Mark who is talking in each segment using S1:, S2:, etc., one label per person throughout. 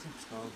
S1: olasın.
S2: Sağ ol.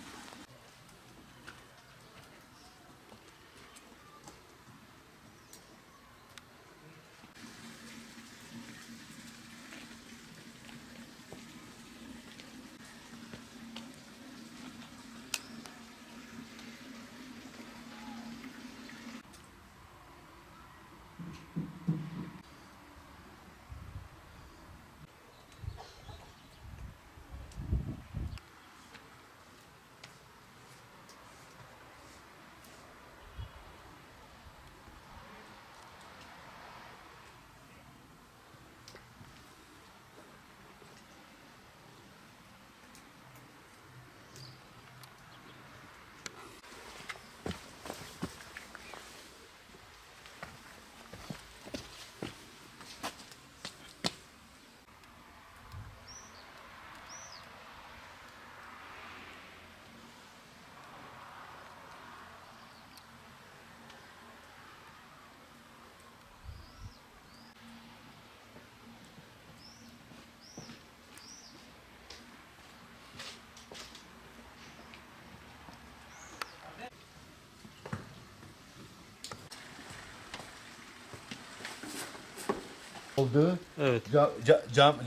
S1: Oldu.
S3: Evet.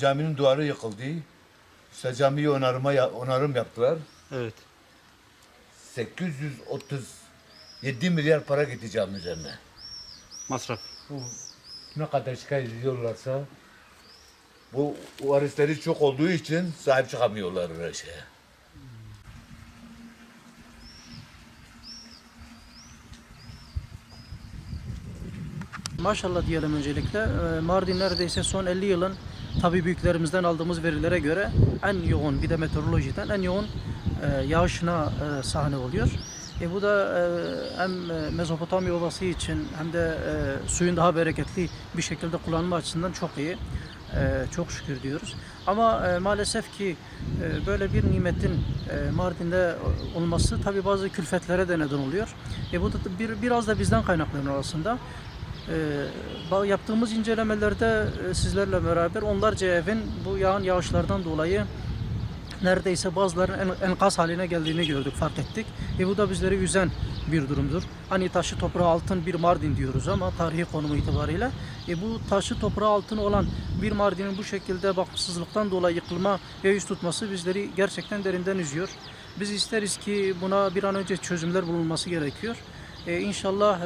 S1: Caminin duvarı yıkıldı. İşte camiyi onarım yaptılar.
S3: Evet.
S1: 837 milyar para gitti cami üzerine.
S3: Masraf.
S1: Ne kadar şikayet ediyorlarsa bu varisleri çok olduğu için sahip çıkamıyorlar her şeye.
S4: Maşallah diyelim öncelikle. Mardin neredeyse son 50 yılın tabi büyüklerimizden aldığımız verilere göre en yoğun, bir de meteorolojiden en yoğun yağışına sahne oluyor. Bu da hem Mezopotamya Ovası için hem de suyun daha bereketli bir şekilde kullanma açısından çok iyi. Çok şükür diyoruz. Ama maalesef ki böyle bir nimetin Mardin'de olması tabi bazı külfetlere de neden oluyor. Bu da biraz da bizden kaynaklanıyor aslında. Yaptığımız incelemelerde sizlerle beraber onlarca evin bu yağan yağışlardan dolayı neredeyse bazılarının enkaz haline geldiğini gördük, fark ettik. Bu da bizleri üzen bir durumdur. Hani taşı toprağı altın bir Mardin diyoruz ama tarihi konumu itibariyle bu taşı toprağı altın olan bir Mardin'in bu şekilde bakımsızlıktan dolayı yıkılma ve yüz tutması bizleri gerçekten derinden üzüyor. Biz isteriz ki buna bir an önce çözümler bulunması gerekiyor. İnşallah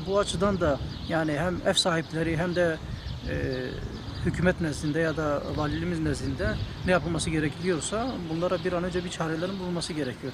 S4: bu açıdan da yani hem ev sahipleri hem de hükümet nezdinde ya da valiliğimiz nezdinde ne yapılması gerekiyorsa bunlara bir an önce bir çarelerin bulunması gerekiyor.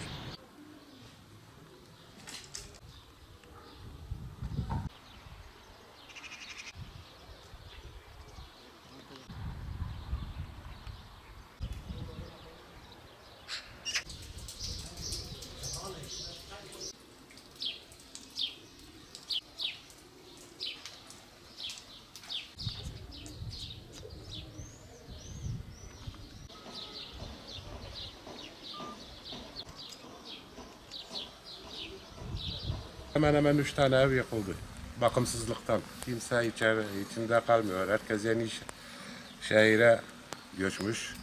S5: Hemen hemen 3 tane ev yıkıldı. Bakımsızlıktan. Kimse içinde kalmıyor. Herkes yeni şehire göçmüş.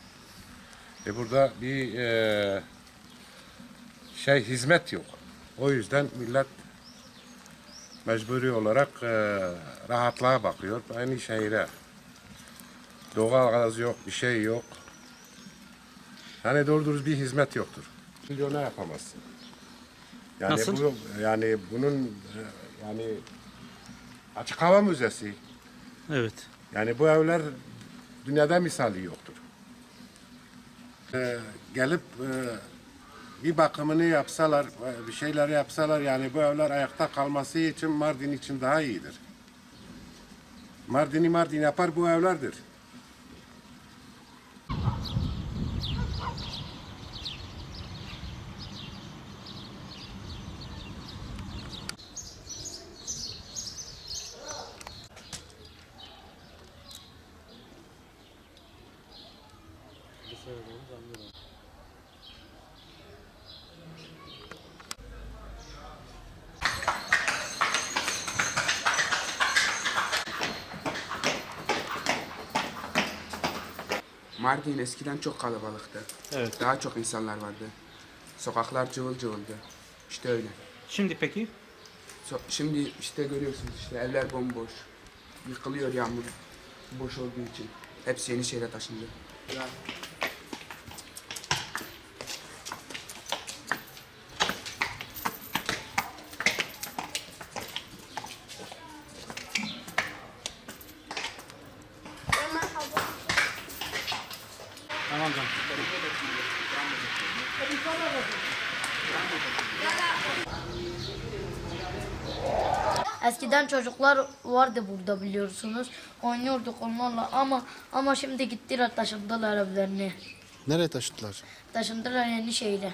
S5: Burada bir hizmet yok. O yüzden millet mecburi olarak rahatlığa bakıyor. Aynı şehire. Doğal gaz yok, bir şey yok. Hani doğru dürüst bir hizmet yoktur. Milyona yapamazsın. Yani
S3: Nasıl?
S5: Yani bunun yani açık hava müzesi.
S3: Evet.
S5: Yani bu evler dünyada misali yoktur. Gelip bir bakımını yapsalar, bir şeyler yapsalar yani bu evler ayakta kalması için Mardin için daha iyidir. Mardin'i Mardin yapar bu evlerdir.
S2: Mardin eskiden çok kalabalıktı.
S3: Evet.
S2: Daha çok insanlar vardı. Sokaklar cıvıl cıvıldı. İşte öyle.
S3: Şimdi peki?
S2: Şimdi işte görüyorsunuz işte evler bomboş. Yıkılıyor yağmur boş olduğu için. Hepsi Yenişehir'e taşındı.
S3: Tamam canım.
S6: Eskiden çocuklar vardı burada biliyorsunuz. Oynuyorduk onlarla ama şimdi gittiler taşındılar evlerine.
S7: Nereye taşıdılar?
S6: Taşındılar Yenişehir'e.